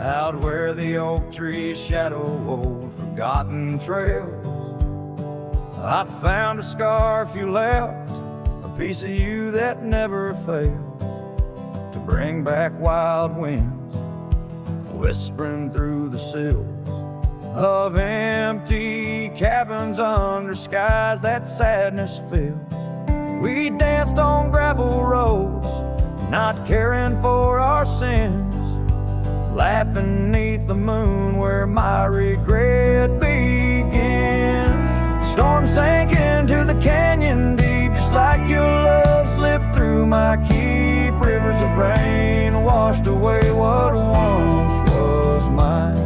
out where the oak trees shadow old forgotten trails. I found a scarf you left, a piece of you that never fails to bring back wild winds whispering through the sills of empty cabins under skies that sadness fills. We danced on gravel roads, not caring for our sins, laughing neath the moon where my regret begins. Storm sank into the canyon deep, just like your love slipped through my keep. Rivers of rain washed away what once was mine.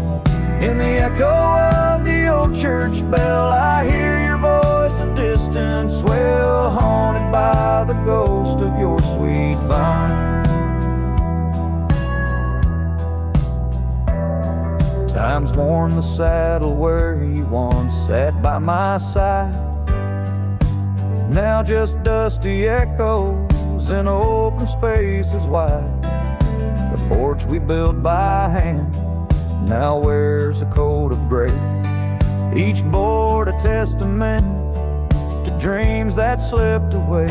In the echo of the old church bell, I hear your voice, a distant swell, haunted by the ghost of your sweet vine. Time's worn the saddle where you once sat by my side, now just dusty echoes in open spaces wide. The porch we built by hand now wears a coat of gray, each board a testament to dreams that slipped away.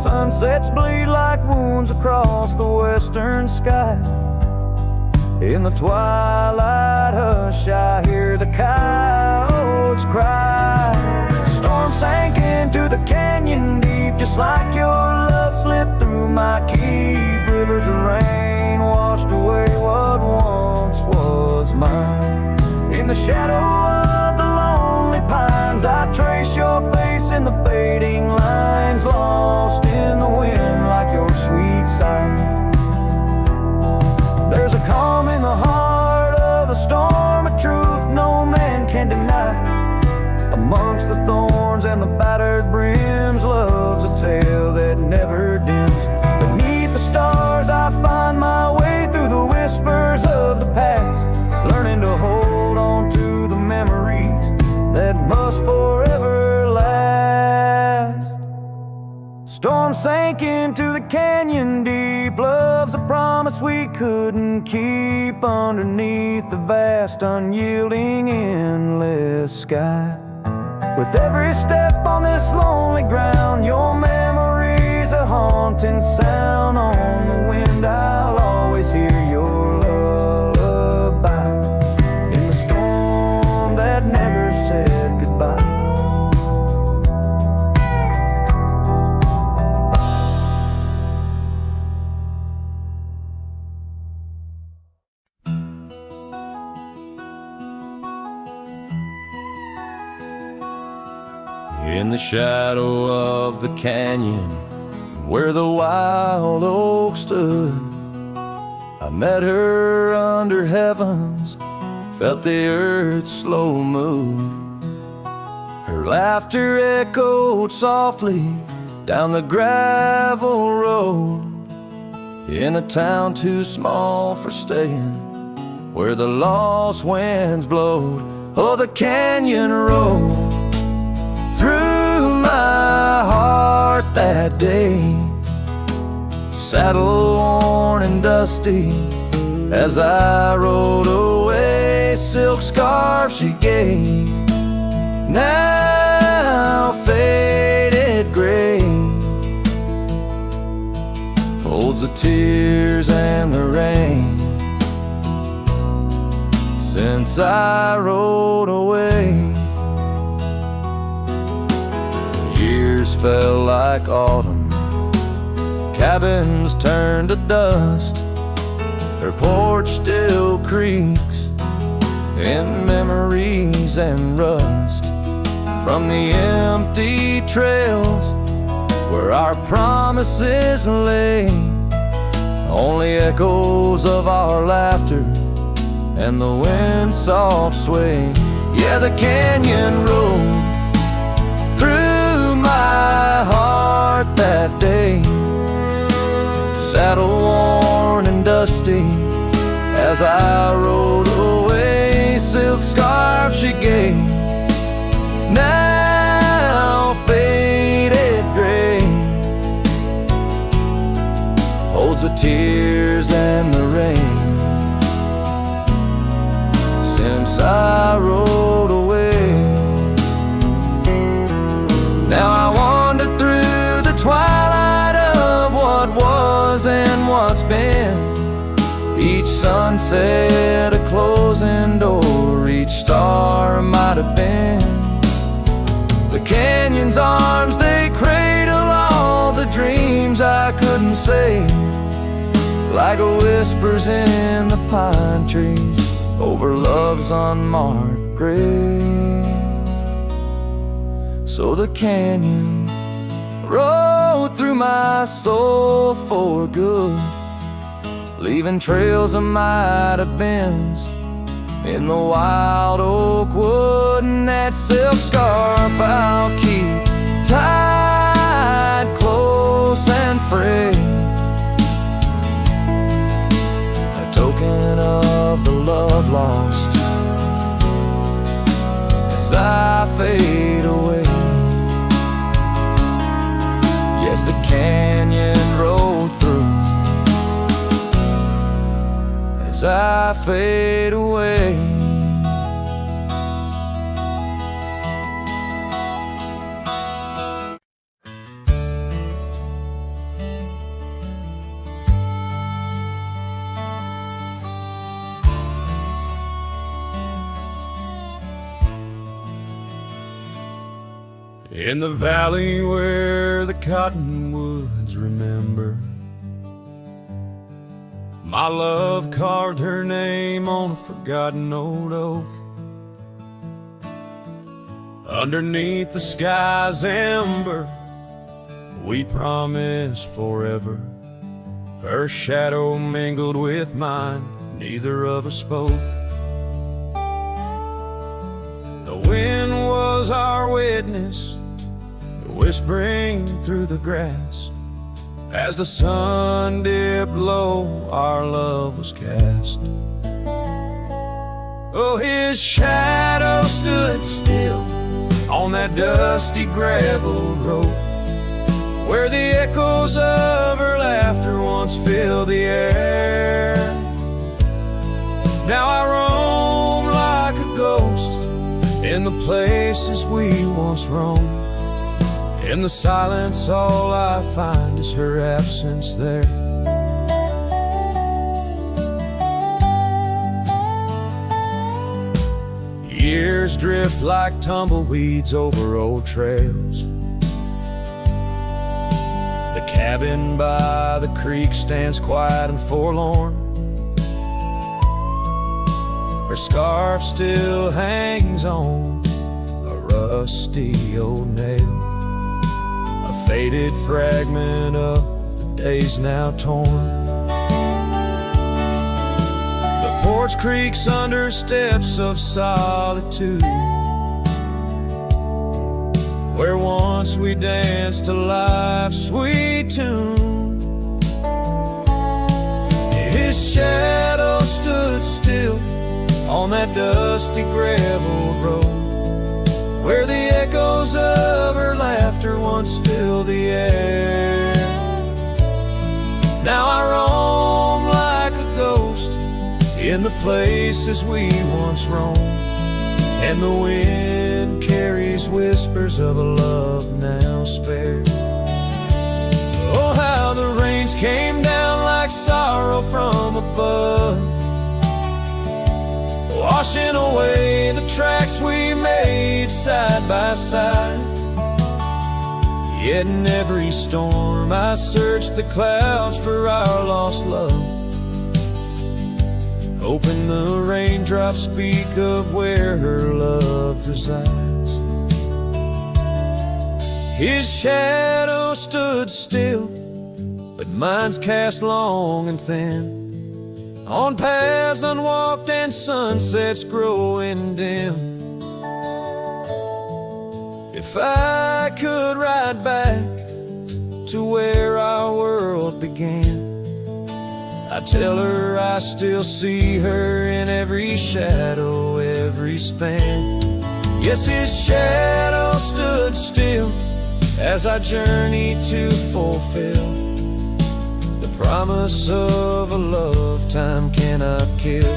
Sunsets bleed like wounds across the western sky. In the twilight hush, I hear the coyotes cry. Storm sank into the canyon deep, just like your love slipped through my keep. Rivers of rain washed away what once was mine. In the shadow of the lonely pines, I trace your face in the fading lines, lost in the wind like your sweet sigh. There's a calm in the heart of a storm, a truth no man can deny. Amongst the thorns and the battered brims, love's a tale that never dims. Beneath the stars I find my way through the whispers of the past, learning to hold on to the memories that must forever last. Storm sank into the canyon deep, love's a promise we couldn't keep, underneath the vast, unyielding, endless sky. With every step on this lonely ground, your memory's a haunting sound. On the wind I'll always hear your lullaby, in the storm that never said goodbye. In the shadow of the canyon where the wild oak stood, I met her under heavens, felt the earth's slow move. Her laughter echoed softly down the gravel road, in a town too small for staying, where the lost winds blowed. Oh, the canyon road through my heart that day, saddle worn and dusty as I rode away. Silk scarf she gave, now faded gray, holds the tears and the rain since I rode away. Years fell like autumn, cabins turned to dust, her porch still creaks in memories and rust. From the empty trails where our promises lay, only echoes of our laughter and the wind's soft sway. Yeah, the canyon road through my heart that day, saddle worn and dusty as I rode away. Silk scarf she gave, now faded gray, holds the tears and the rain sunset, a closing door, each star might have been the canyon's arms. They cradle all the dreams I couldn't save, like whispers in the pine trees over love's unmarked grave. So the canyon rode through my soul for good, leaving trails of might have beens in the wild oak wood. And that silk scarf I'll keep tied close and frayed, a token of the love lost as I fade away. Yes, the canyon rolled through as I fade away. In the valley where the cottonwoods remember, my love carved her name on a forgotten old oak. Underneath the sky's ember, we promised forever. Her shadow mingled with mine, neither of us spoke. The wind was our witness, whispering through the grass. As the sun dipped low, our love was cast. Oh, his shadow stood still on that dusty gravel road, where the echoes of her laughter once filled the air. Now I roam like a ghost in the places we once roamed. In the silence, all I find is her absence there. Years drift like tumbleweeds over old trails. The cabin by the creek stands quiet and forlorn. Her scarf still hangs on a rusty old nail, a faded fragment of the days now torn. The porch creaks under steps of solitude, where once we danced to life's sweet tune. His shadow stood still on that dusty gravel road, where the echoes of her laughter once filled the air. Now I roam like a ghost in the places we once roamed, and the wind carries whispers of a love now spared. Oh, how the rains came down like sorrow from above, washing away the tracks we made side by side. Yet in every storm I search the clouds for our lost love, hoping the raindrops speak of where her love resides. His shadow stood still, but mine's cast long and thin, on paths unwalked and sunsets growing dim. If I could ride back to where our world began, I'd tell her I still see her in every shadow, every span. Yes, his shadow stood still as I journeyed to fulfill the promise of a love time cannot kill.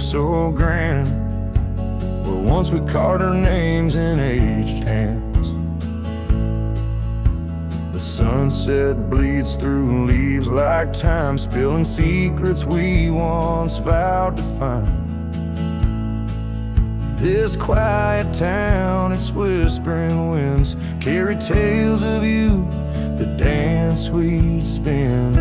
so grand, where once we carved our names in aged hands. The sunset bleeds through leaves like time, spilling secrets we once vowed to find. This quiet town, its whispering winds carry tales of you, the dance we'd spin.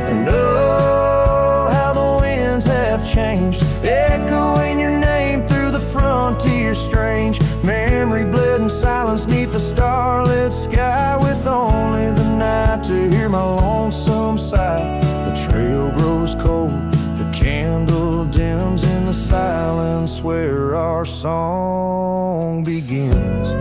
And oh, how the winds have changed, echoing your name through the frontier strange. Memory bled in silence neath the starlit sky, with only the night to hear my lonesome sigh. The trail grows cold, the candle dims in the silence where our song begins.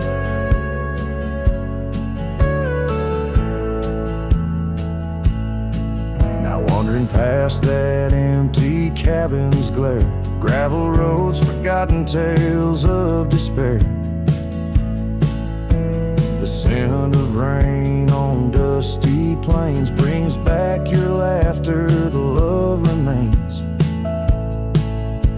Now wandering past that empty cabin's glare, gravel roads, forgotten tales of despair. The scent of rain on dusty plains brings back your laughter, the love remains.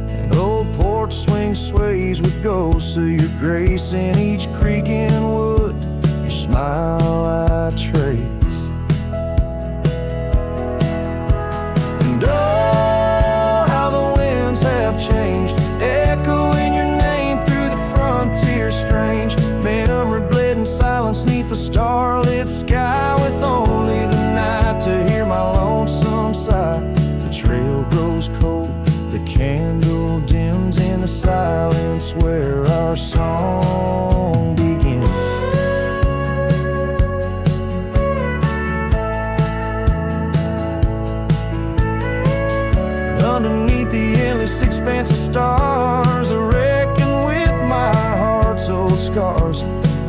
An old porch swing sways with ghosts of your grace in each creak in wood, your smile I trace. And oh, how the winds have changed, echoing your name through the frontier strange. Memory bled in silence neath the starlit sky, with only the night to hear my lonesome sigh. The trail grows cold, the candle dims in the silence where our song begins. And underneath the endless expanse of stars, I reckon with my heart's old scars.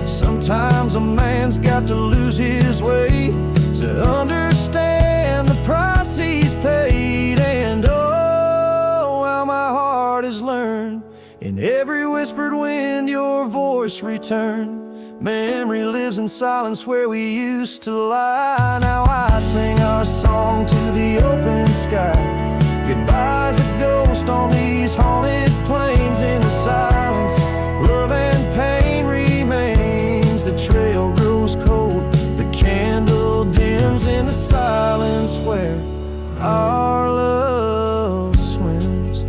Sometimes a man's got to lose his way to understand the price he's paid. And oh, how my heart has learned, in every whispered wind your voice returned. Memory lives in silence where we used to lie. Now I sing our song to the open sky. Goodbye's a ghost on these haunted plains. In the silence, love and pain remains. The trail grows cold, the candle dims in the silence where our love swims.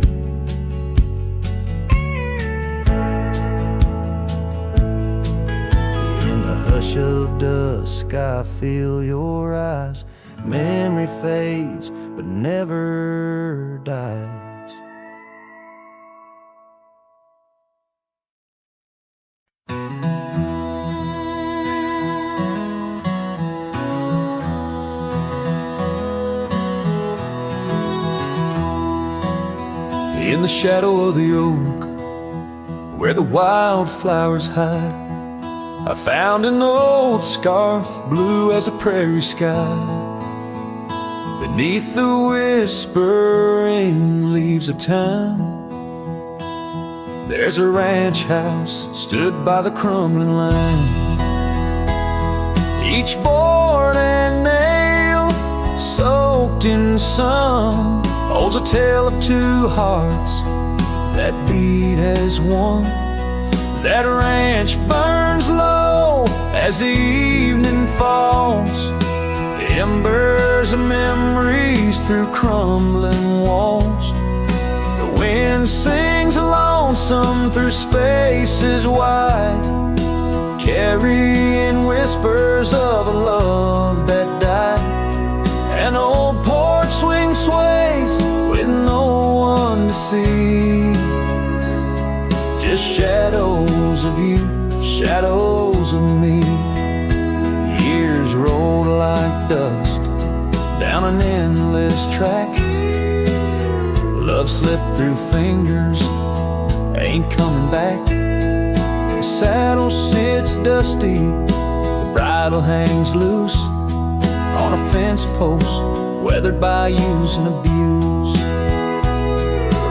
In the hush of dusk I feel your eyes. Memory fades but never dies. In the shadow of the oak, where the wildflowers hide, I found an old scarf, blue as a prairie sky. Beneath the whispering leaves of time, there's a ranch house stood by the crumbling line. Each board and nail soaked in sun holds a tale of two hearts that beat as one. That ranch burns low as the evening falls, the embers of memories through crumbling walls. The wind sings lonesome through spaces wide, carrying whispers of a love that died. An old porch swing sways with no one to see, just shadows of you, shadows of me. Years rolled like dust down an endless track. Love slipped through fingers, ain't coming back. The saddle sits dusty, the bridle hangs loose on a fence post, weathered by use and abuse.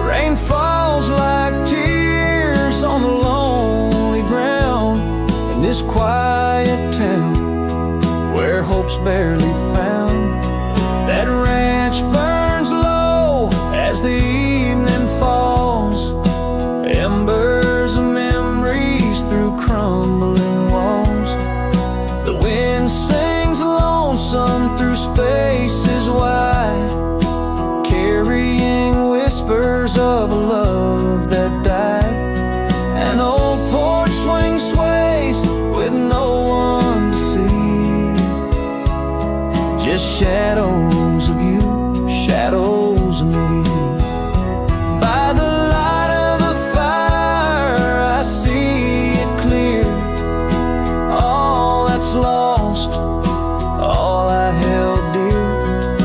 Rain falls like tears on the lonely ground in this quiet town where hope's barely found. That ranch burns low shadows of you, shadows of me. By the light of the fire, I see it clear. All that's lost, all I held dear.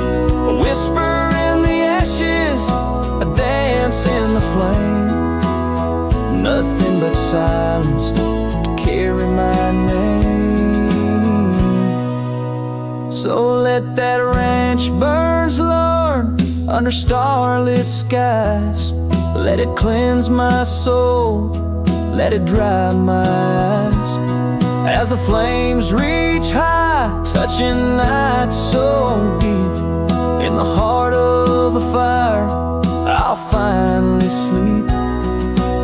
A whisper in the ashes, a dance in the flame. Nothing but silence to carry my name. So let that ranch burn Lord under starlit skies. Let it cleanse my soul, let it dry my eyes. As the flames reach high, touching night so deep, in the heart of the fire, I'll finally sleep.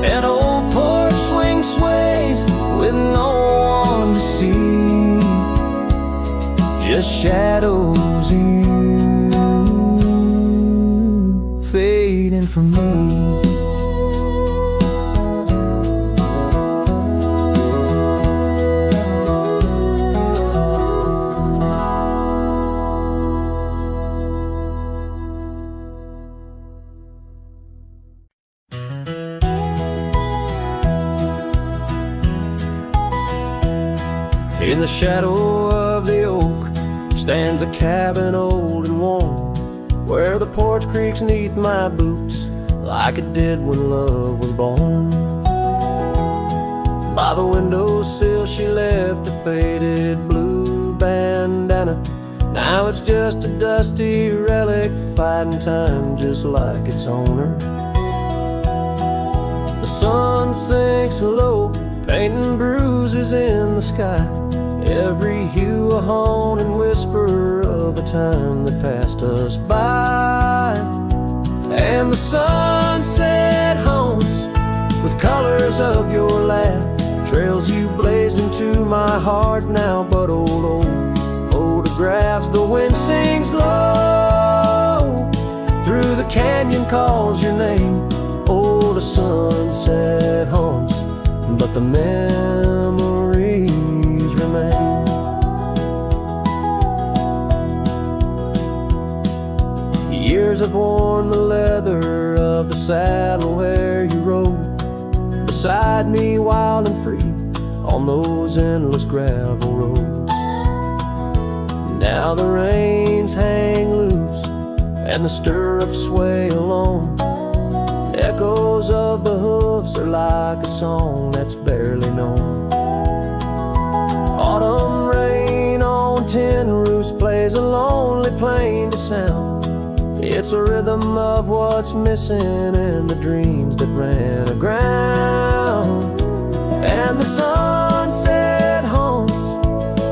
An old porch swing sways with no one to see, just shadows of you fading from me. In the shadow of the oak stands a cabin old and warm, where the porch creaks neath my boots like it did when love was born. By the windowsill she left a faded blue bandana. Now it's just a dusty relic fighting time just like its owner. The sun sinks low, painting bruises in the sky, every hue a haunting whisper of a time that passed us by. And the sunset haunts with colors of your laugh, trails you blazed into my heart now but old photographs. The wind sings low through the canyon, calls your name. Oh, the sunset haunts, but the memories remain. Years have worn the leather of the saddle where you rode beside me, wild and free, on those endless gravel roads. Now the reins hang loose and the stirrups sway alone. Echoes of the hooves are like a song that's barely known. Autumn rain on tin roofs plays a lonely plaintive sound. It's a rhythm of what's missing in the dreams that ran aground. And the sunset haunts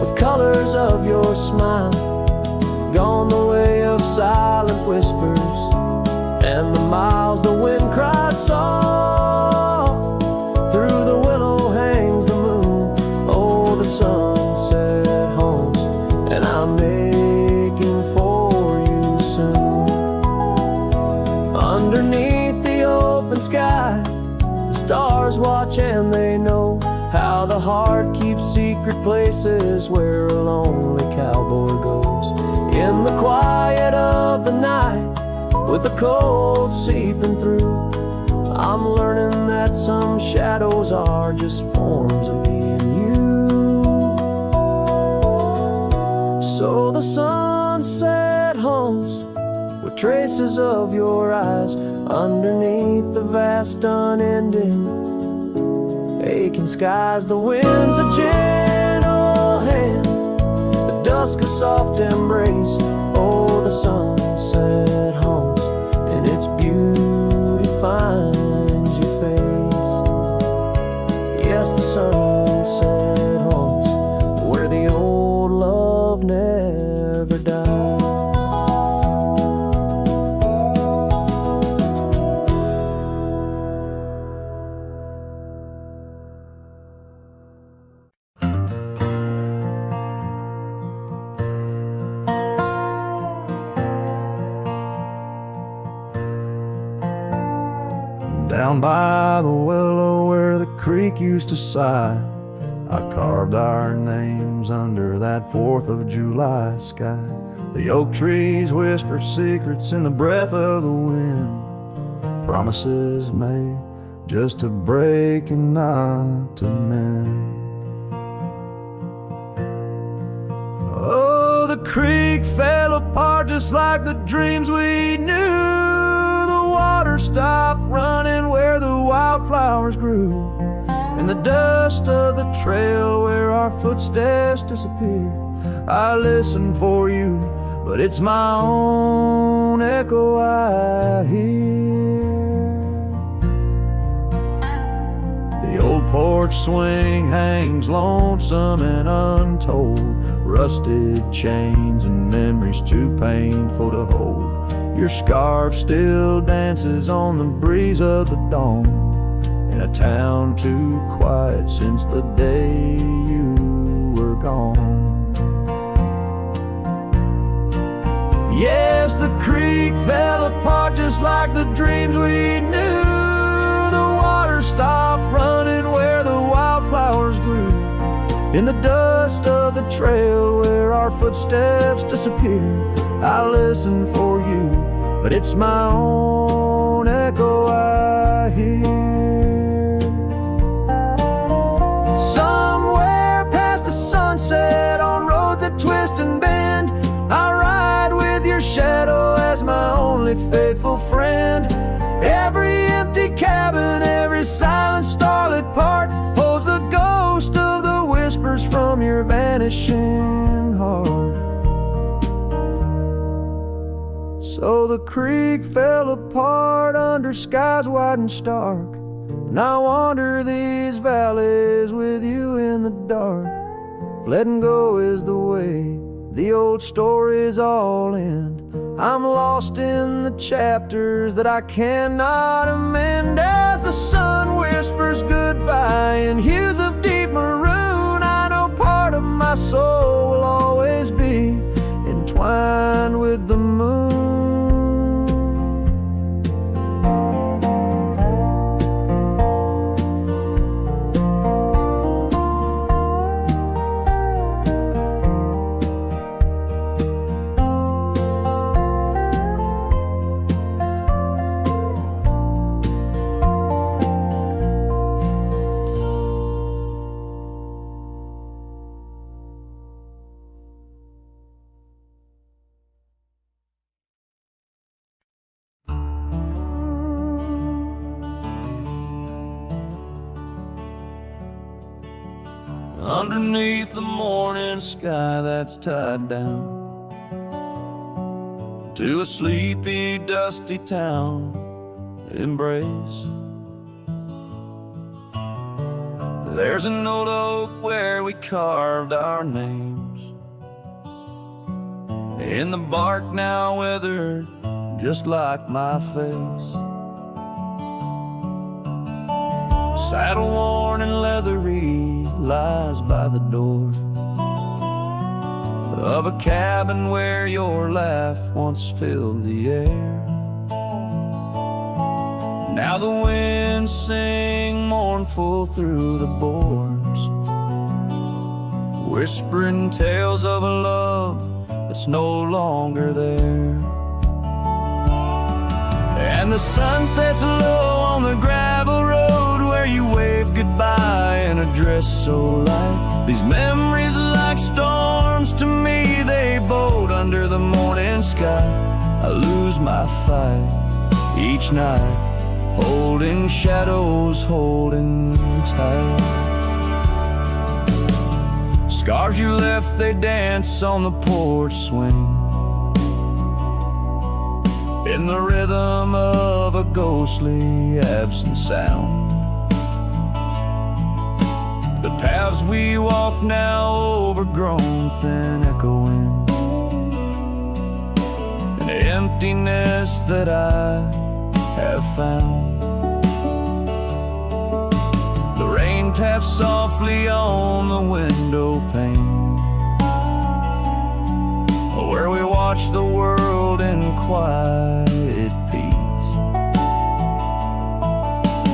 with colors of your smile, gone the way of silent whispers and the miles the wind cries soft. Through the willow hangs the moon. Oh, the sunset haunts, and I'm aching for you soon. Underneath the open sky, the stars watch and they know how the heart keeps secret places where a lonely cowboy goes. In the quiet of the night, with the cold seeping through, I'm learning that some shadows are just forms of me and you. So the sunset haunts with traces of your eyes underneath the vast unending aching skies. The wind's a gentle hand, the dusk a soft embrace. Oh, the sunset haunts, and its beauty finds your face. Yes, the sunset haunts where the old love never dies. Down by the willow where the creek used to sigh, I carved our names under that 4th of July sky. The oak trees whisper secrets in the breath of the wind. Promises made just to break and not to mend. Oh, the creek fell apart just like the dreams we knew. The water stopped running where the wildflowers grew. In the dust of the trail where our footsteps disappear, I listen for you, but it's my own echo I hear. The old porch swing hangs lonesome and untold, rusted chains and memories too painful to hold. Your scarf still dances on the breeze of the dawn, in a town too quiet since the day you were gone. Yes, the creek fell apart just like the dreams we knew. The water stopped running where the wildflowers grew. In the dust of the trail where our footsteps disappear, I listen for you, but it's my own echo I hear. Somewhere past the sunset on roads that twist and bend, I ride with your shadow as my only faithful friend. Every empty cabin, every silent starlit part holds the ghost of the whispers from your vanishing heart. So the creek fell apart under skies wide and stark, and I wander these valleys with you in the dark. Letting go is the way the old stories all end. I'm lost in the chapters that I cannot amend. As the sun whispers goodbye in hues of deep maroon, I know part of my soul will always be entwined with the moon. Underneath the morning sky that's tied down to a sleepy, dusty town, Immerse. There's an old oak where we carved our names, in the bark now weathered just like my face. Saddle worn and leathery lies by the door of a cabin where your laugh once filled the air. Now the winds sing mournful through the boards, whispering tales of a love that's no longer there. And the sun sets low on the gravel road where you wave goodbye in a dress so light. These memories are like storms to me, they bolt under the morning sky. I lose my fight each night, holding shadows, holding tight. Scars you left, they dance on the porch swing, in the rhythm of a ghostly absent sound. The paths we walk now overgrown, thin echoing, an emptiness that I have found. The rain taps softly on the window pane, where we watch the world in quiet peace.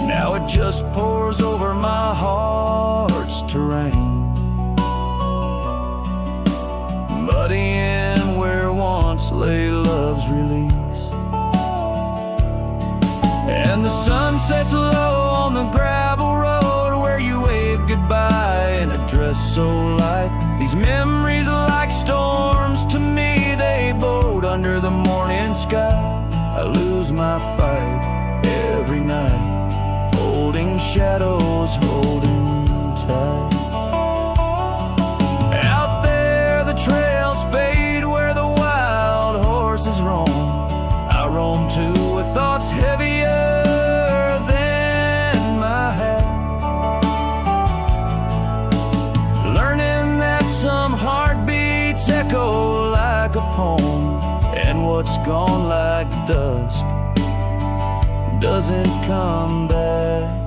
Now it just pours over my heart's terrain, sun sets low on the gravel road where you wave goodbye in a dress so light. These memories are like storms to me, they bode under the morning sky. I lose my fight every night, holding shadows, holding tight. Out there the trails fade where the wild horses roam. I roam too with thoughts heavier than my head, learning that some heartbeats echo like a poem, and what's gone like dusk doesn't come back.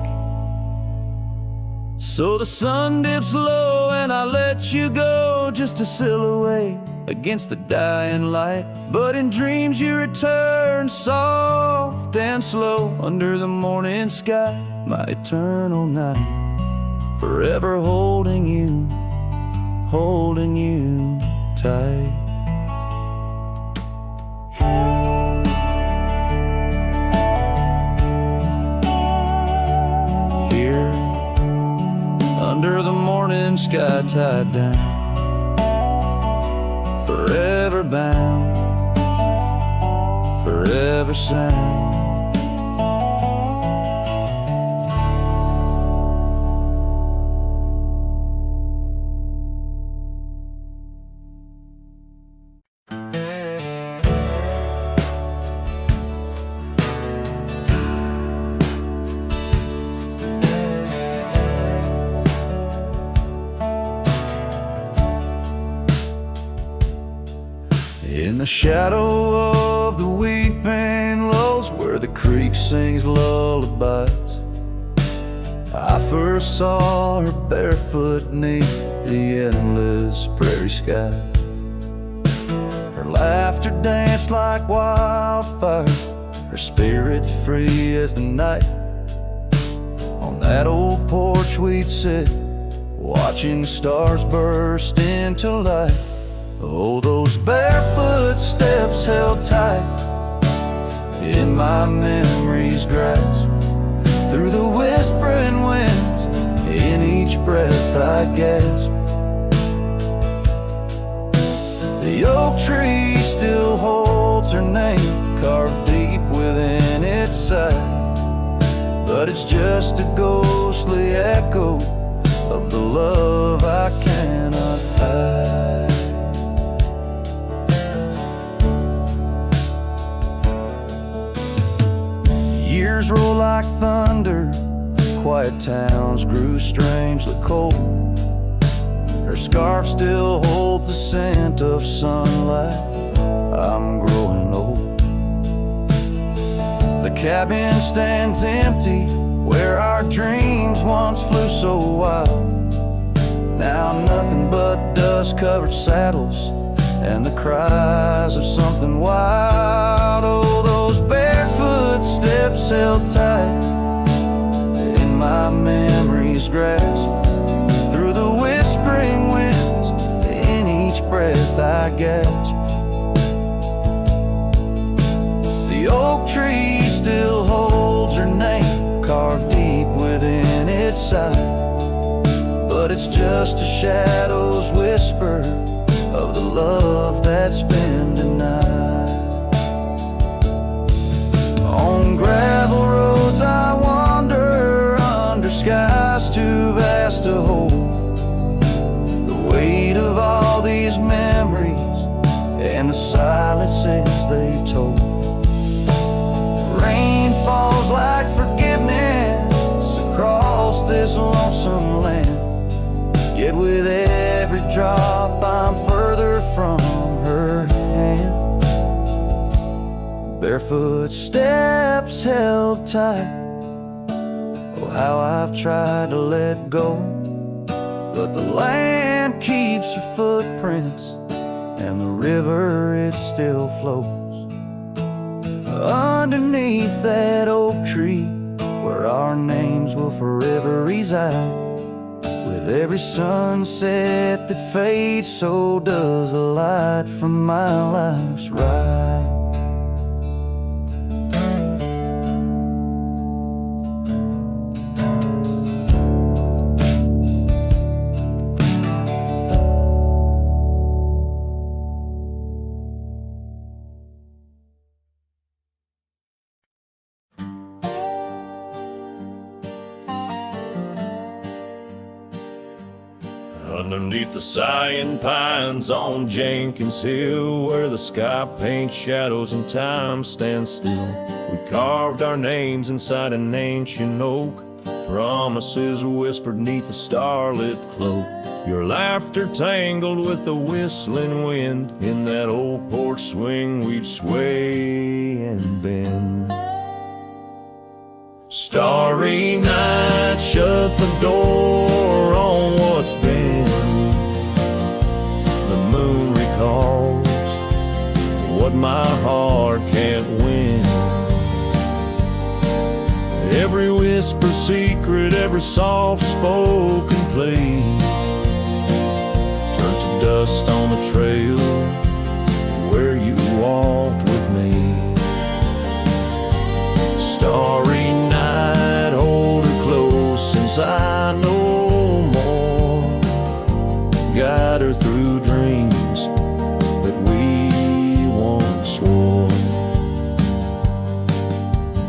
So the sun dips low and I let you go, just a silhouette against the dying light. But in dreams you return, soft and slow, under the morning sky, my eternal night, forever holding you tight. Here, under the morning sky, tied down, forever bound, forever sound. In the shadow of the weeping willows where the creek sings lullabies, I first saw her barefoot neath the endless prairie sky. Her laughter danced like wildfire, her spirit free as the night. On that old porch we'd sit, watching stars burst into light. Oh, those barefoot steps held tight in my memory's grasp. Through the whispering winds, in each breath I gasp. The oak tree still holds her name, carved deep within its side. But it's just a ghostly echo of the love I cannot hide. Years roll like thunder, quiet towns grew strangely cold. Her scarf still holds the scent of sunlight, I'm growing old. The cabin stands empty where our dreams once flew so wild. Now nothing but dust-covered saddles and the cries of something wild. Oh, those barefoot steps held tight in my memory's grasp. Through the whispering winds, in each breath I gasp. The oak tree still holds her name, carved deep within its side. But it's just a shadow's whisper of the love that's been denied. On gravel roads I wander, under skies too vast to hold. The weight of all these memories and the silences they've told. Rain falls like forgiveness across this lonesome land. Yet with every drop I'm further from her hand. Barefoot steps held tight, oh how I've tried to let go. But the land keeps her footprints, and the river it still flows. Underneath that oak tree, where our names will forever reside. With every sunset that fades, so does the light from my life's ride. Underneath the sighing pines on Jenkins Hill, where the sky paints shadows and time stands still, we carved our names inside an ancient oak. Promises whispered neath the starlit cloak. Your laughter tangled with the whistling wind. In that old porch swing we'd sway and bend. Starry night, shut the door on what's been. The moon recalls what my heart can't win. Every whisper secret, every soft-spoken plea turns to dust on the trail where you walked with me. Starry night, hold her close since I know more. Guide her through dreams that we once swore.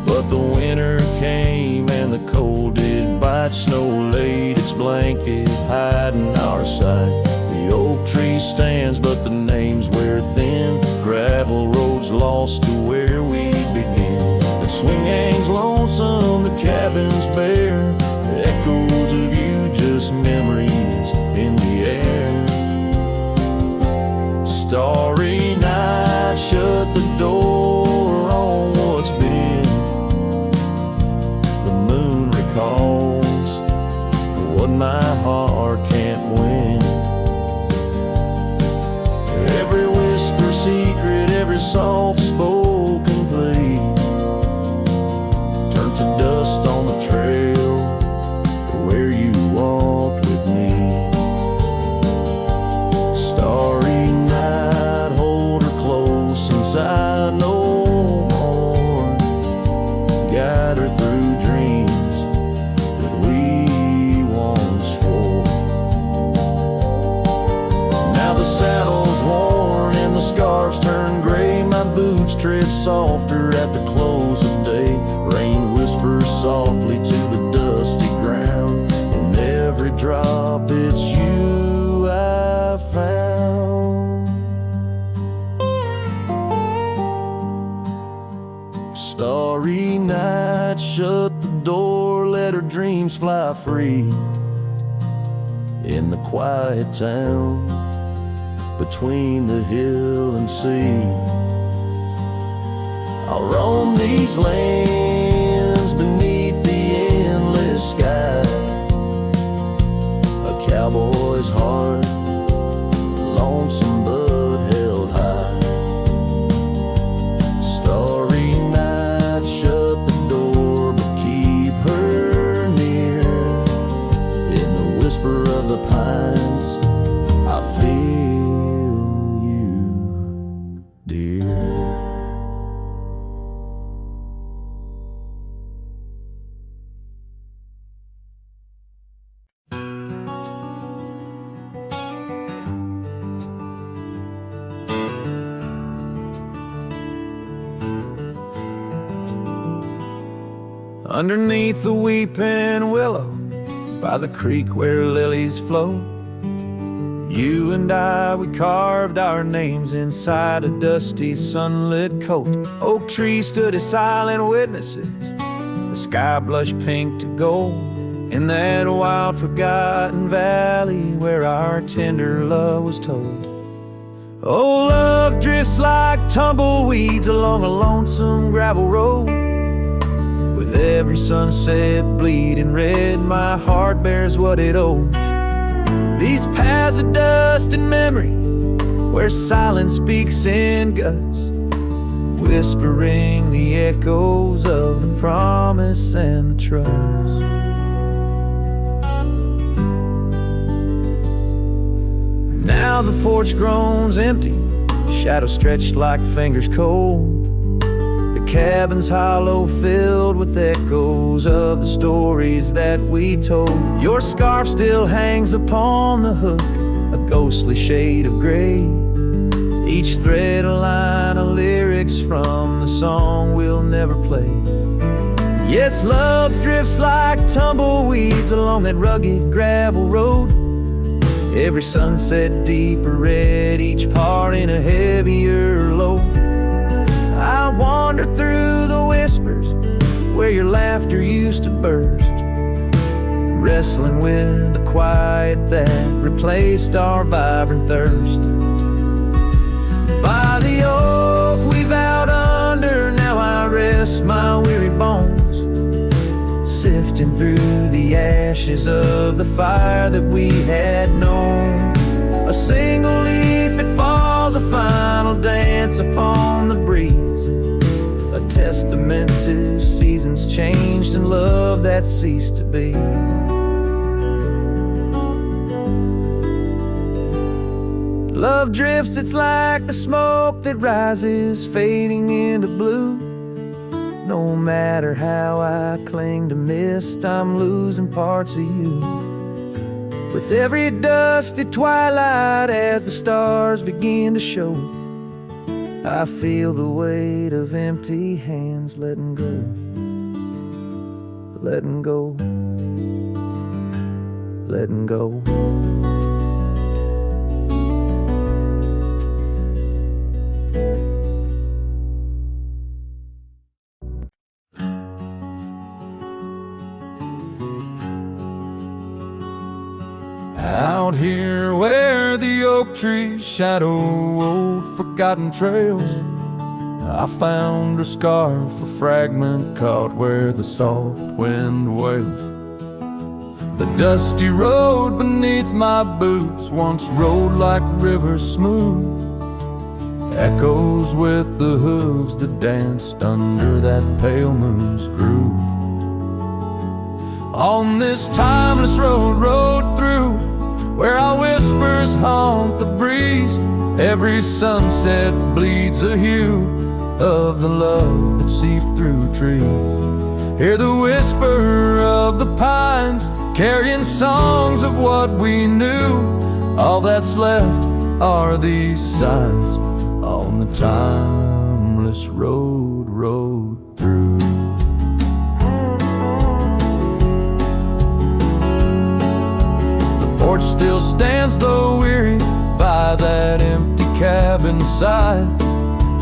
But the winter came and the cold did bite. Snow laid its blanket hiding our sight. The oak tree stands but the names wear thin. Gravel roads lost to where we begin. The swing hangs lonesome, the cabin's bare. Echoes of you, just memories in the air. Starry night, shut the door on what's been. The moon recalls what my heart can't win. Every whisper secret, every soft-spoken plea turn to dust on the trail where you walked with me. Starry night, hold her close since I know more. Guide her through dreams that we once swore. Now the saddle's worn and the scarves turn gray. My boots tread softer at the close of day. Rain whispers softly to the dusty ground. In every drop it's you I found. Starry night, shut the door, let her dreams fly free. In the quiet town between the hill and sea, I'll roam these lands beneath the endless sky. A cowboy's heart, lonesome but held high. Starry night, shut the door, but keep her near. In the whisper of the pines, I feel you, dear. Underneath the weeping willow, by the creek where lilies flow, you and I, we carved our names inside a dusty sunlit coat. Oak trees stood as silent witnesses, the sky blushed pink to gold. In that wild forgotten valley where our tender love was told. Oh, love drifts like tumbleweeds along a lonesome gravel road. With every sunset bleeding red, my heart bears what it owes. These paths of dust and memory, where silence speaks in gusts, whispering the echoes of the promise and the trust. Now the porch groans empty, shadows stretched like fingers cold. The cabin's hollow, filled with echoes of the stories that we told. Your scarf still hangs upon the hook, a ghostly shade of gray. Each thread a line of lyrics from the song we'll never play. Yes, love drifts like tumbleweeds along that rugged gravel road. Every sunset deeper red, each part in a heavier low. I wander through the whispers where your laughter used to burst, wrestling with the quiet that replaced our vibrant thirst. By the oak we vowed under, now I rest my weary bones, sifting through the ashes of the fire that we had known. A single leaf, it falls, a final dance upon the breeze, a testament to seasons changed and love that ceased to be. Love drifts, it's like the smoke that rises, fading into blue. No matter how I cling to mist, I'm losing parts of you. With every dusty twilight, as the stars begin to show, I feel the weight of empty hands letting go, letting go, letting go. Out here where the oak trees shadow old forgotten trails, I found a scarf, a fragment caught where the soft wind wails. The dusty road beneath my boots once rolled like rivers smooth, echoes with the hooves that danced under that pale moon's groove. On this timeless road, rode through where our whispers haunt the breeze. Every sunset bleeds a hue of the love that seeped through trees. Hear the whisper of the pines, carrying songs of what we knew. All that's left are these signs on the timeless road, rode through. Porch still stands though weary by that empty cabin side.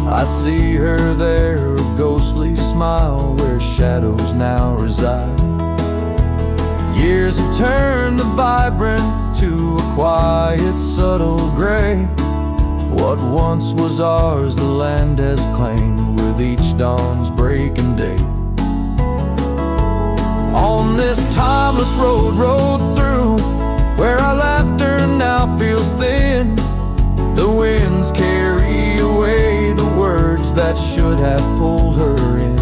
I see her there, a ghostly smile where shadows now reside. Years have turned the vibrant to a quiet, subtle gray. What once was ours, the land has claimed with each dawn's breaking day. On this timeless road, rode through where our laughter now feels thin. The winds carry away the words that should have pulled her in.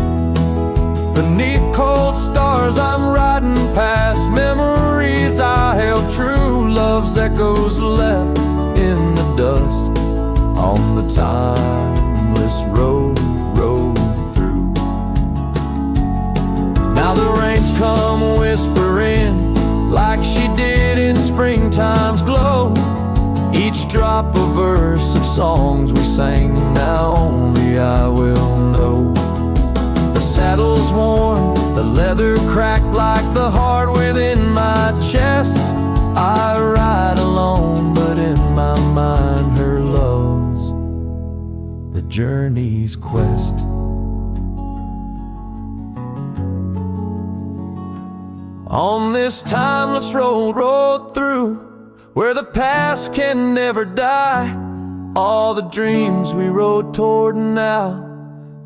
Beneath cold stars I'm riding past memories I held true. Love's echoes left in the dust on the timeless road, rode through. Now the rains come whispering like she did in springtime's glow. Each drop a verse of songs we sang, now only I will know. The saddle's worn, the leather cracked like the heart within my chest. I ride alone, but in my mind her love's the journey's quest. On this timeless road, rode through where the past can never die. All the dreams we rode toward now,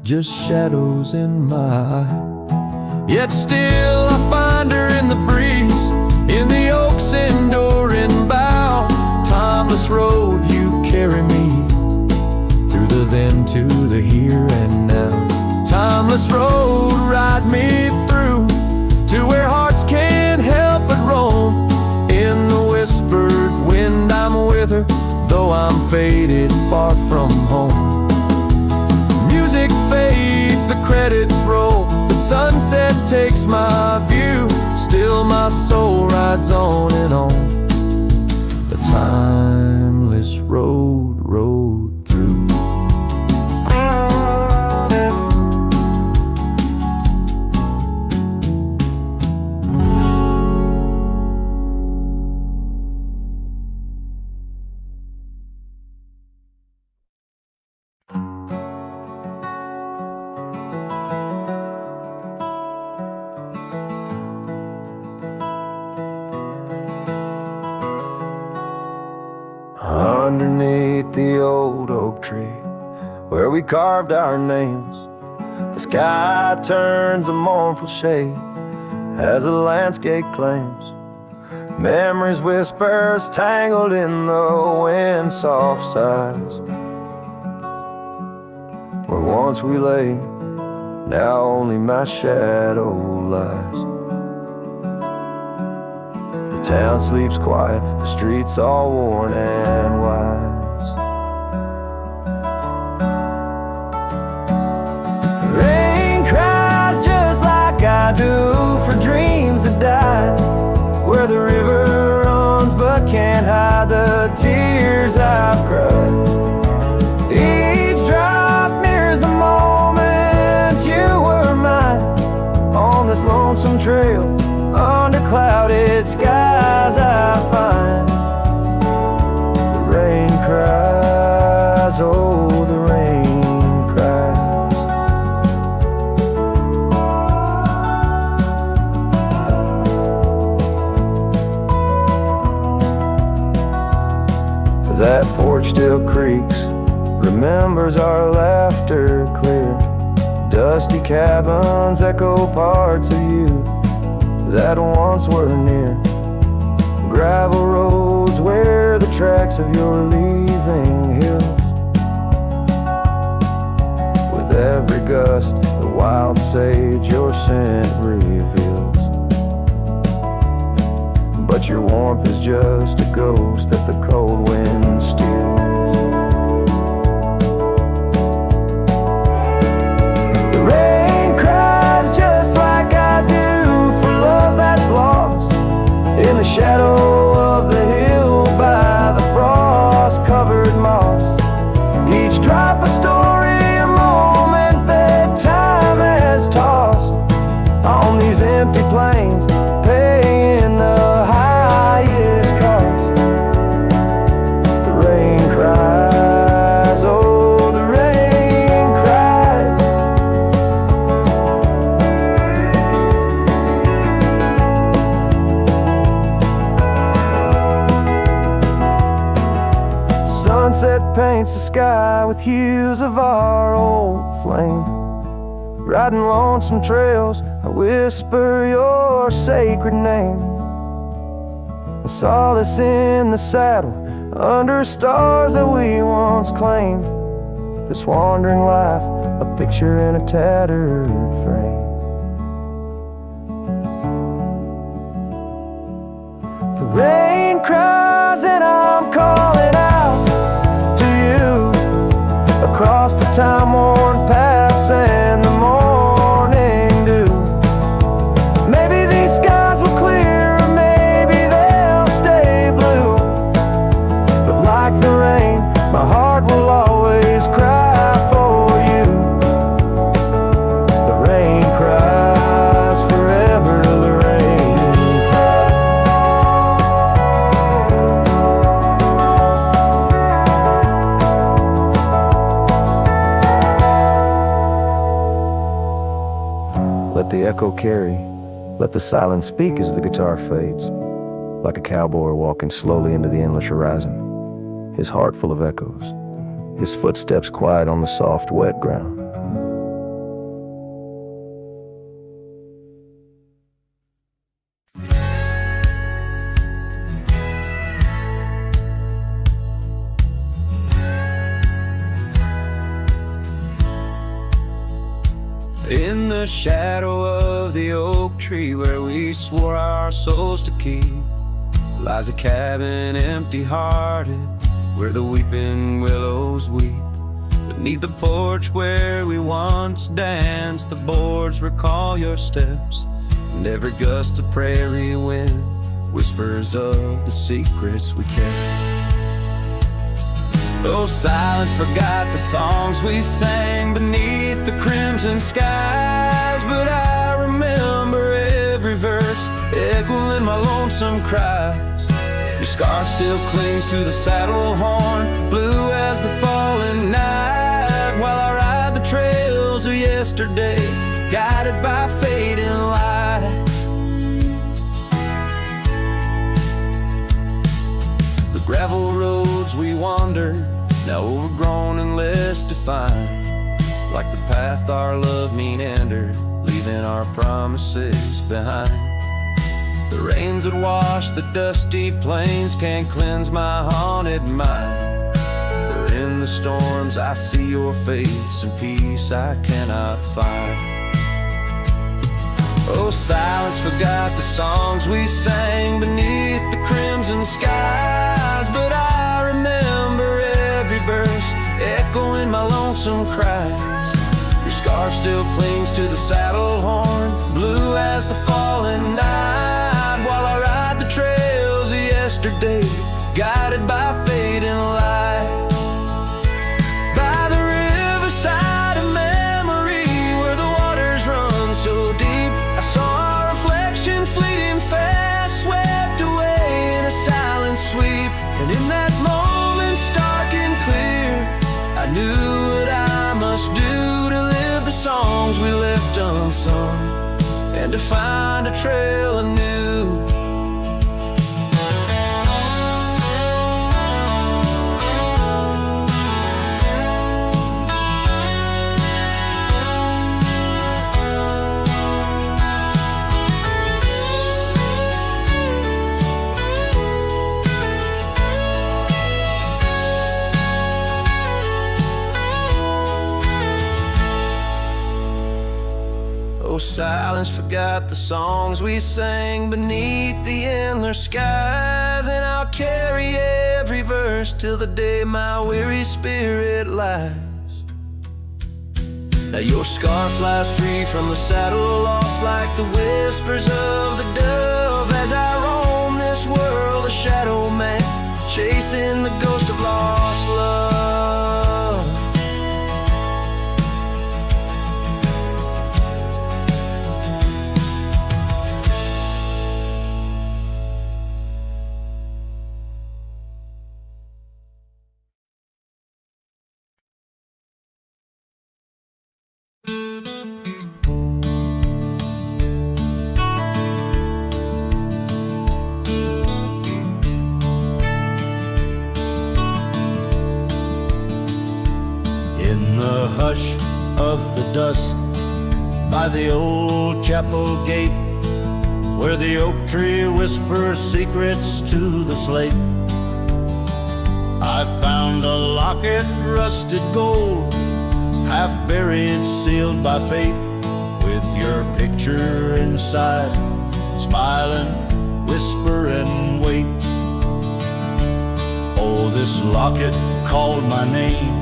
just shadows in my eye. Yet still I find her in the breeze, in the oak's enduring bough. Timeless road, you carry me through the then to the here and now. Timeless road, ride me through to where hearts can't help but roam. In the whispered wind I'm with her, though I'm faded far from home. Music fades, the credits roll, the sunset takes my view. Still my soul rides on and on the timeless road, rode through. the old oak tree where we carved our names. The sky turns a mournful shade as the landscape claims. Memories whispers tangled in the wind soft sighs. Where once we lay, now only my shadow lies. The town sleeps quiet, the streets all worn and wise. The rain cries just like I do for dreams that died. Where the river runs but can't hide the tears I've cried. Each drop mirrors the moment you were mine. On this lonesome trail, under clouded skies I find. The rain cries, oh the rain cries. That porch still creaks, remembers our laughter clear. Dusty cabins echo parts of you that once were near. Gravel roads where the tracks of your leaving hills. With every gust, the wild sage your scent reveals. But your warmth is just a ghost that the cold wind steals. The rain cries just like I do for love that's lost in the shadow of the hill by the frost-covered moss. Each drop a story, a moment that time has tossed on these empty plains, paying the highest cost. The rain cries, oh the rain cries. Sunset paints the sky with hues of our old flame. Riding lonesome trails, I whisper your sacred name. A solace in the saddle, under stars that we once claimed. This wandering life, a picture in a tattered frame. The rain cries and I'm calling out to you across the time-worn paths and the morning dew. Maybe these skies will clear, or maybe they'll stay blue. But like the rain, my heart will always cry for you. The rain cries forever, the rain cries. Let the echo carry, let the silence speak as the guitar fades. Like a cowboy walking slowly into the endless horizon, his heart full of echoes, his footsteps quiet on the soft, wet ground. In the shadow of the oak tree where we swore our souls to keep lies a cabin empty-hearted where the weeping willows weep. Beneath the porch where we once danced, the boards recall your steps, and every gust of prairie wind whispers of the secrets we kept. Oh, silence forgot the songs we sang beneath the crimson skies, but I remember every verse echoing my lonesome cries. Your scarf still clings to the saddle horn, blue as the falling night, while I ride the trails of yesterday, guided by fading light. The gravel roads we wandered now overgrown and less defined, like the path our love meandered, leaving our promises behind. The rains that wash the dusty plains can't cleanse my haunted mind, for in the storms I see your face and peace I cannot find. Oh, silence forgot the songs we sang beneath the crimson skies, but I remember every verse echoing my lonesome cries. Your scarf still clings to the saddle horn, blue as the falling night, while I ride the trails of yesterday, guided by fading light. By the riverside of memory, where the waters run so deep, I saw our reflection fleeting fast, swept away in a silent sweep. And in that moment, stark and clear, I knew what I must do to live the songs we left unsung, and to find a trail anew. Silence forgot the songs we sang beneath the endless skies, and I'll carry every verse till the day my weary spirit lies. Now your scarf flies free from the saddle, lost like the whispers of the dove, as I roam this world a shadow man, chasing the ghost of lost love. Hush of the dusk by the old chapel gate, where the oak tree whispers secrets to the slate, I found a locket, rusted gold, half buried, sealed by fate, with your picture inside, smiling, whisper and wait. Oh, this locket called my name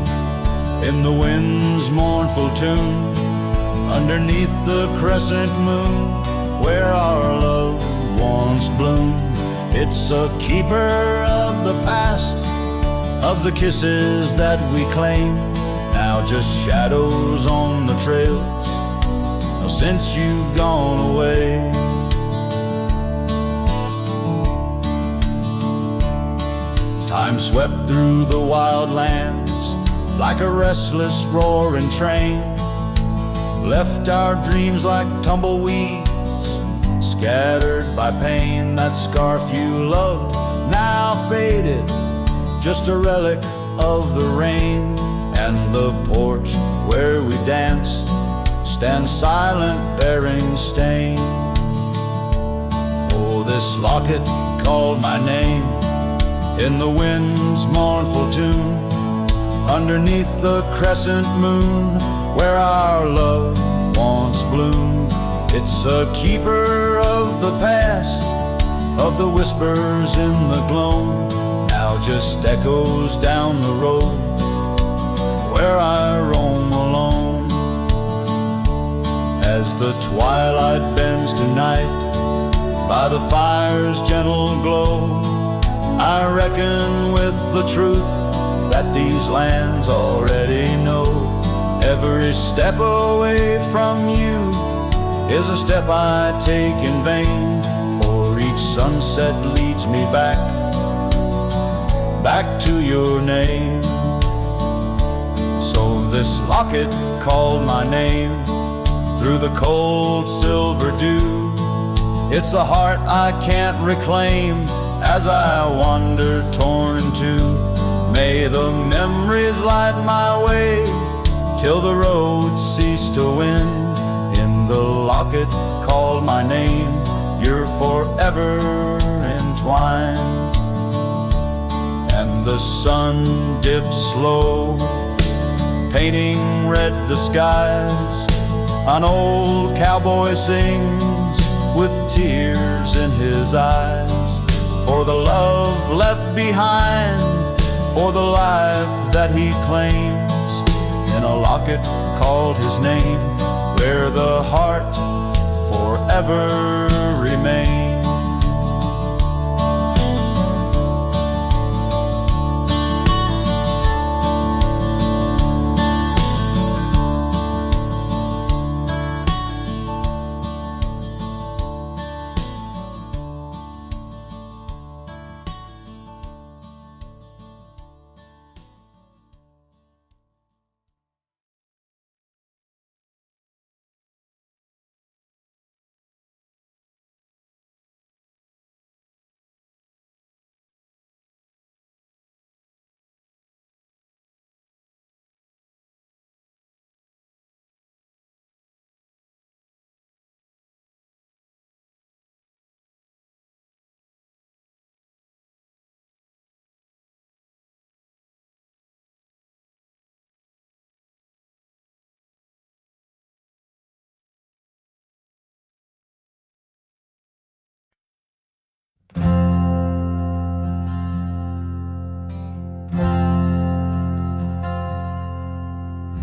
in the wind's mournful tune, underneath the crescent moon, where our love once bloomed. It's a keeper of the past, of the kisses that we claim, now just shadows on the trails, now since you've gone away. Time swept through the wild lands like a restless roaring train, left our dreams like tumbleweeds, scattered by pain. That scarf you loved, now faded, just a relic of the rain, and the porch where we danced stands silent, bearing stain. Oh, this locket called my name in the wind's mournful tune, underneath the crescent moon, where our love once bloomed. It's a keeper of the past, of the whispers in the gloam, now just echoes down the road, where I roam alone. As the twilight bends tonight, by the fire's gentle glow, I reckon with the truth that these lands already know. Every step away from you is a step I take in vain, for each sunset leads me back to your name. So this locket called my name through the cold silver dew. It's the heart I can't reclaim as I wander torn in two, May the memories light my way till the road cease to wind. In the locket called my name, you're forever entwined. And the sun dips low, painting red the skies. An old cowboy sings with tears in his eyes, for the love left behind, for the life that he claims. In a locket called his name, where the heart forever remains.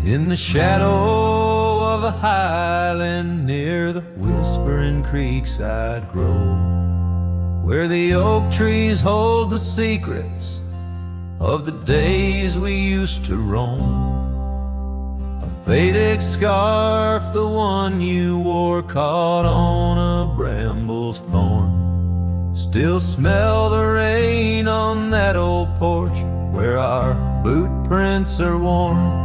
In the shadow of a highland near the whispering creekside grove, where the oak trees hold the secrets of the days we used to roam, a faded scarf, the one you wore, caught on a bramble's thorn, still smell the rain on that old porch where our boot prints are worn.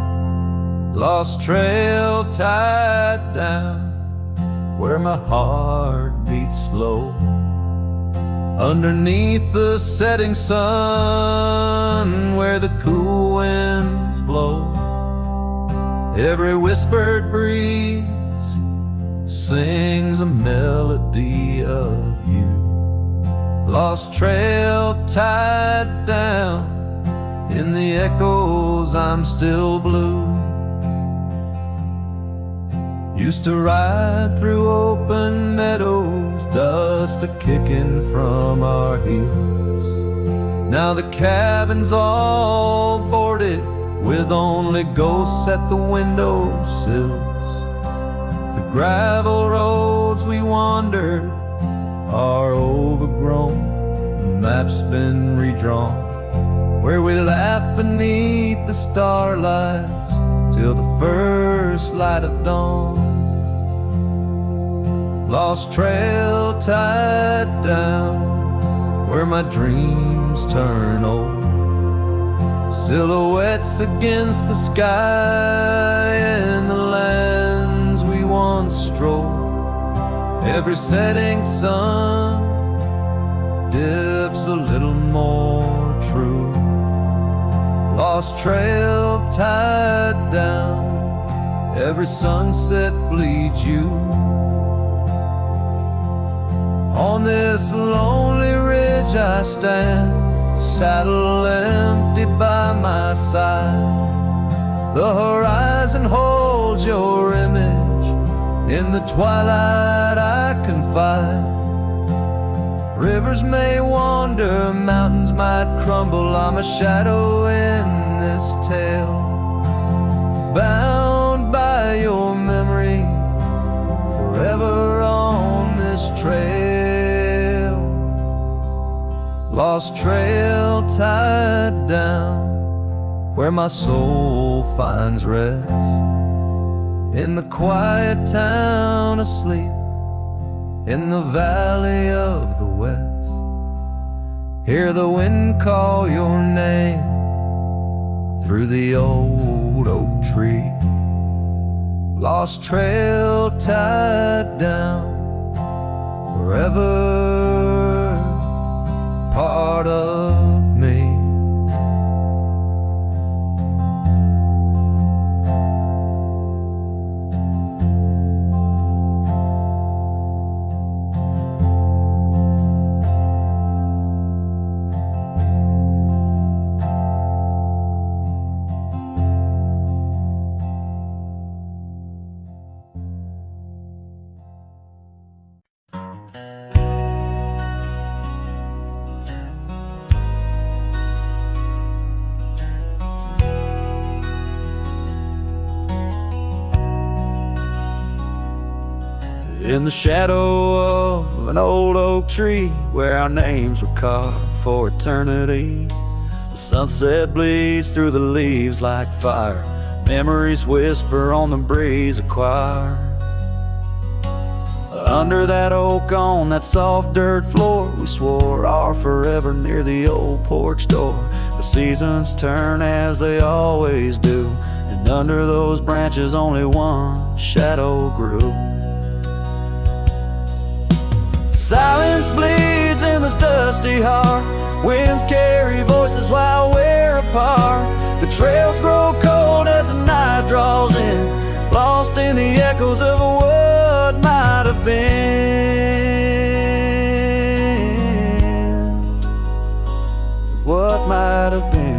Lost trail tied down where my heart beats slow, underneath the setting sun where the cool winds blow. Every whispered breeze sings a melody of you. Lost trail tied down in the echoes, I'm still blue. Used to ride through open meadows, dust a-kicking from our heels. Now the cabin's all boarded with only ghosts at the windowsills. The gravel roads we wandered are overgrown, the map's been redrawn, where we laugh beneath the starlights till the first light of dawn. Lost trail tied down where my dreams turn old, silhouettes against the sky and the lands we once strolled. Every setting sun dips a little more true. Lost trail tied down, every sunset bleeds you. On this lonely ridge I stand, saddle empty by my side. The horizon holds your image, in the twilight I confide. Rivers may wander, mountains might crumble, I'm a shadow in this tale, bound by your memory, forever on this trail. Lost trail tied down where my soul finds rest, in the quiet town asleep, in the valley of the west. Hear the wind call your name through the old oak tree. Lost trail tied down, forever part of me. In the shadow of an old oak tree where our names were carved for eternity, the sunset bleeds through the leaves like fire. Memories whisper on the breeze, a choir. Under that oak on that soft dirt floor, we swore our forever near the old porch door. The seasons turn as they always do, and under those branches only one shadow grew. Silence bleeds in this dusty heart. Winds carry voices while we're apart. The trails grow cold as the night draws in, lost in the echoes of what might have been. What might have been.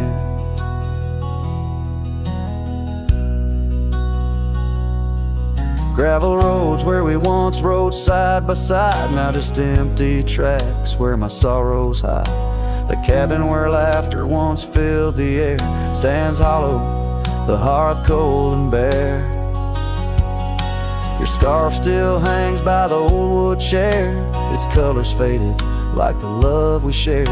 Gravel roads where we once rode side by side, now just empty tracks where my sorrows hide. The cabin where laughter once filled the air stands hollow, the hearth cold and bare. Your scarf still hangs by the old wood chair, its colors faded like the love we shared.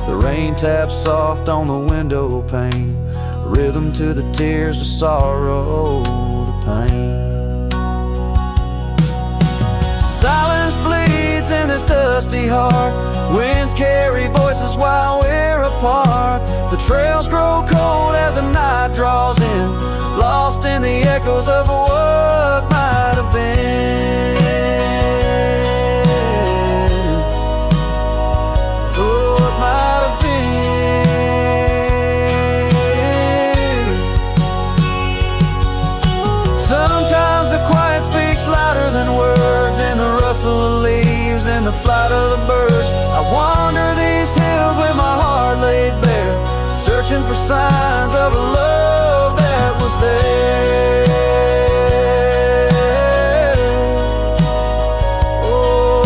The rain taps soft on the window pane, rhythm to the tears, the sorrow, the pain. Silence bleeds in this dusty heart. Winds carry voices while we're apart. The trails grow cold as the night draws in, lost in the echoes of what might have been. Oh, what might have been. Sometimes the quiet speaks louder than words, in the rustle of leaves and the flight of the birds. I wander these hills with my heart laid bare, searching for signs of a love that was there. Oh,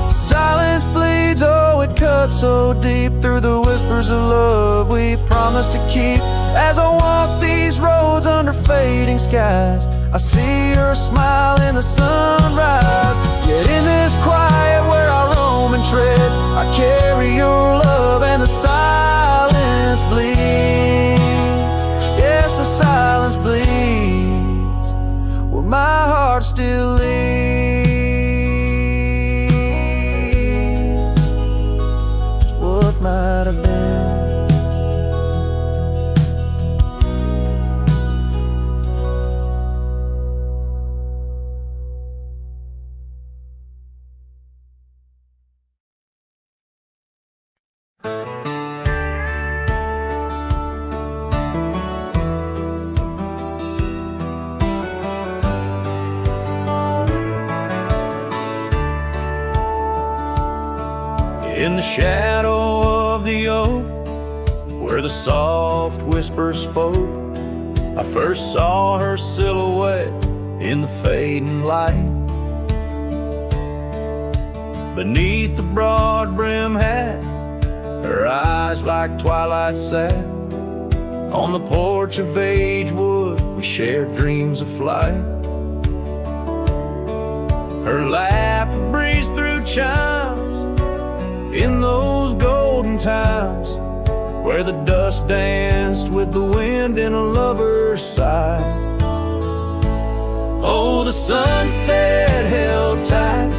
silence bleeds, oh, it cuts so deep through the whispers of love we promised to keep. As I walk these roads under fading skies, I see your smile in the sunrise. Yet in this quiet where I roam and tread, I carry your love and the silence bleeds. Yes, the silence bleeds where my heart still leads. Just what might have been. In the shadow of the oak, where the soft whisper spoke, I first saw her silhouette in the fading light. Beneath the broad brim hat, her eyes like twilight sat. On the porch of age wood, we shared dreams of flight. Her laugh breezed through chimes in those golden times, where the dust danced with the wind in a lover's sigh. Oh, the sunset held tight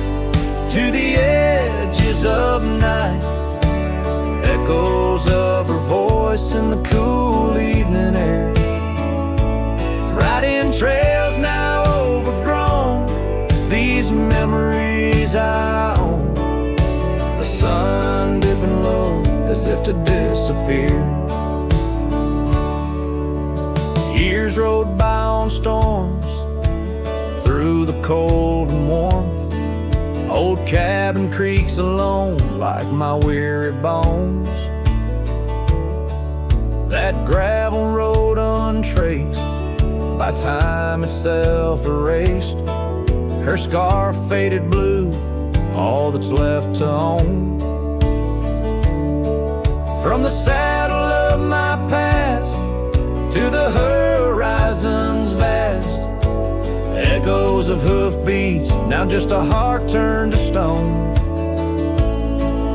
to the edges of night, echoes of her voice in the cool evening air. Riding trails now overgrown, these memories I own. The sun dipping low as if to disappear. Years rode by on storms, through the cold and warmth. Old cabin creaks alone like my weary bones. That gravel road untraced, by time itself erased. Her scarf faded blue, all that's left to own. From the saddle of my past, to the horizon's vast. Echoes of hoofbeats, now just a heart turned to stone.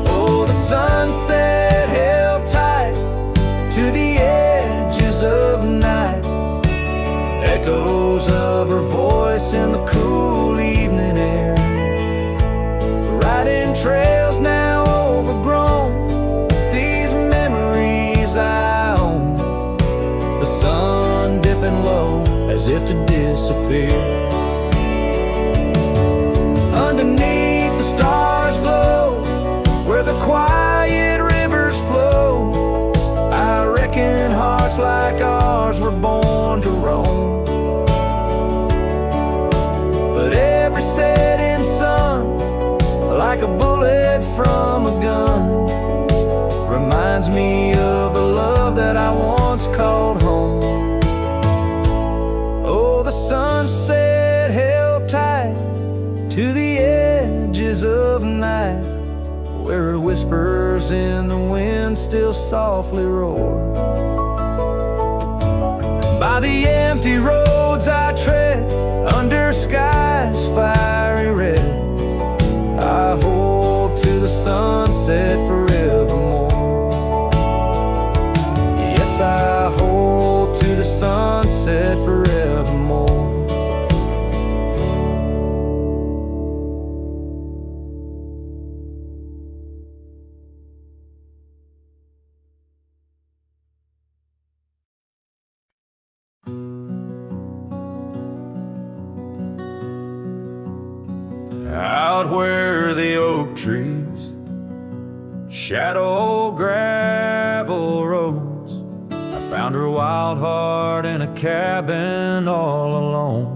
Oh, the sunset held tight to the edges of night. Echoes of her voice in the cool evening air. Riding trails now overgrown, these memories I own. The sun dipping low as if to disappear. Underneath the stars glow, where the quiet rivers flow. I reckon hearts like ours were born to roam. But every setting sun, like a bullet from a gun, reminds me of the love that I once called home. Oh, the sunset held tight to the edges of night, where whispers in the wind still softly roar. By the empty roads I tread, under skies fiery red, I hold to the sunset forevermore. Yes, I hold to the sunset forevermore. Out where the oak trees shadow gravel roads, I found her wild heart in a cabin all alone.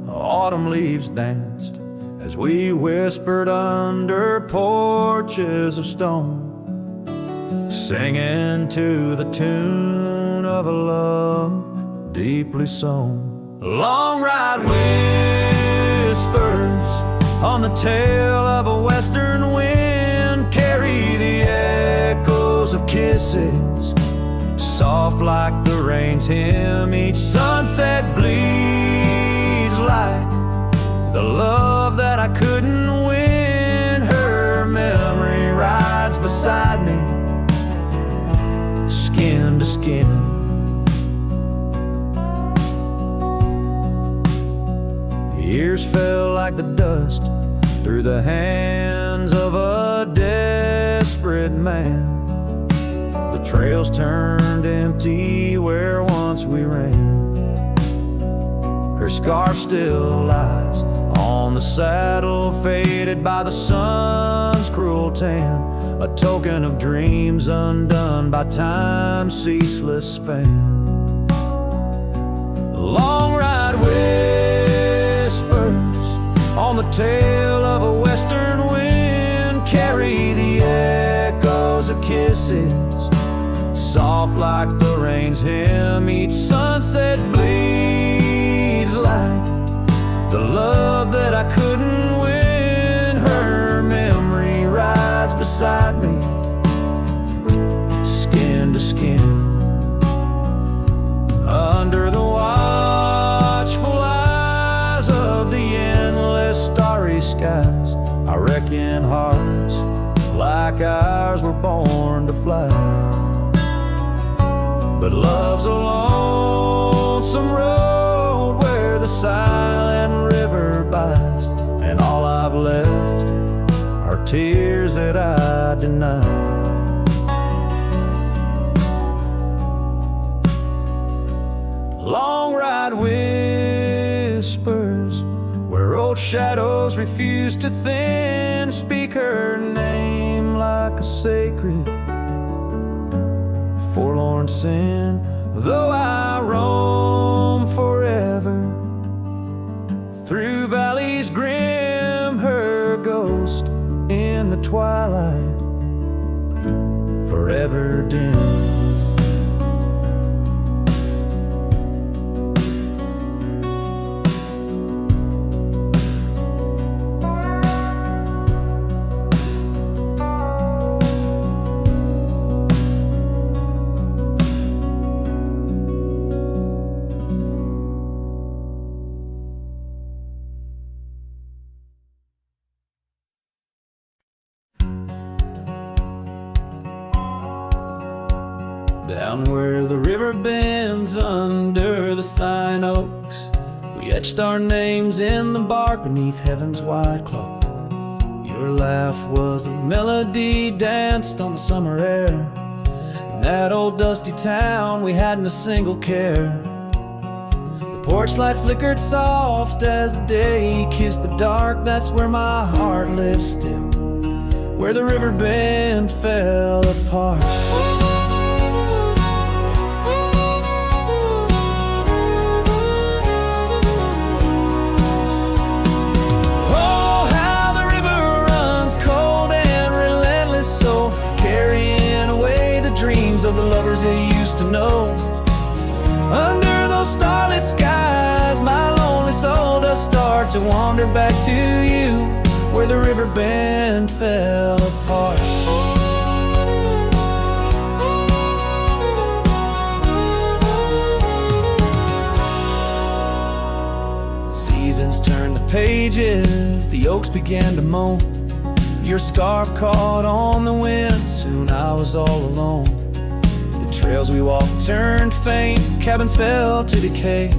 Autumn leaves danced as we whispered under porches of stone, singing to the tune of a love deeply sown. Long ride whispers on the tail of a western wind carry the echoes of kisses, soft like the rain's hymn. Each sunset bleeds like the love that I couldn't win. Her memory rides beside me, skin to skin. Years fell like the dust through the hands of a desperate man. The trails turned empty where once we ran. Her scarf still lies on the saddle, faded by the sun's cruel tan, a token of dreams undone by time's ceaseless span. Long ride on the tail of a western wind carry the echoes of kisses, soft like the rain's hymn. Each sunset bleeds like the love that I couldn't win. Her memory rides beside me, skin to skin. Under the watchful eyes of the endless starry skies, I reckon hearts like ours were born to fly. But love's a lonesome road where the silent river bides, and all I've left are tears that I deny. Long ride whispers where old shadows refuse to thin, speak her name like a sacred forlorn sin. Though I roam forever through valleys grim, her ghost in the twilight forever dim. Down where the river bends under the sign oaks, we etched our names in the bark beneath heaven's wide cloak. Your laugh was a melody danced on the summer air. In that old dusty town we hadn't a single care. The porch light flickered soft as the day kissed the dark. That's where my heart lives still, where the river bend fell apart. Of the lovers it used to know. Under those starlit skies, my lonely soul does start to wander back to you, where the river bend fell apart. Seasons turned the pages, the oaks began to moan. Your scarf caught on the wind, soon I was all alone. Trails we walked turned faint, cabins fell to decay.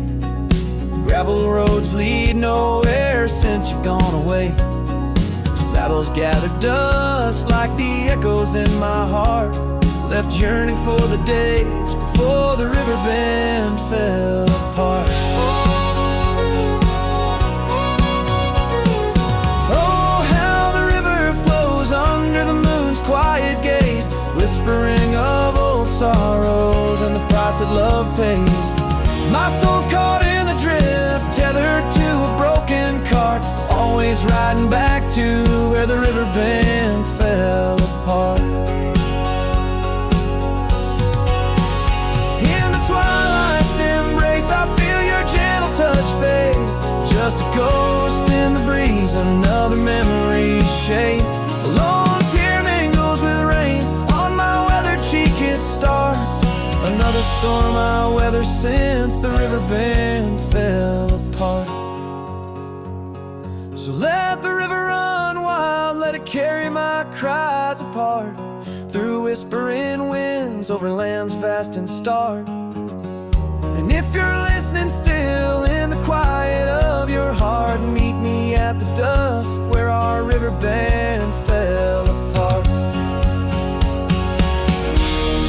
Gravel roads lead nowhere since you've gone away. Saddles gathered dust like the echoes in my heart, left yearning for the days before the river bend fell apart. Oh, how the river flows under the moon's quiet gaze, whispering of old sorrows and the price that love pays. My soul's caught in the drift, tethered to a broken cart, always riding back to where the river bend fell apart. In the twilight's embrace, I feel your gentle touch fade. Just a ghost in the breeze, another memory's shade. A lone tear mingles with rain, cheek it starts. Another storm I weather since the river bend fell apart. So let the river run wild, let it carry my cries apart, through whispering winds, over lands vast and stark. And if you're listening still in the quiet of your heart, meet me at the dusk where our river bend fell apart.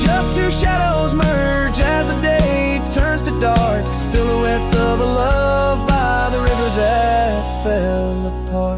Just two shadows merge as the day turns to dark, silhouettes of a love by the river that fell apart.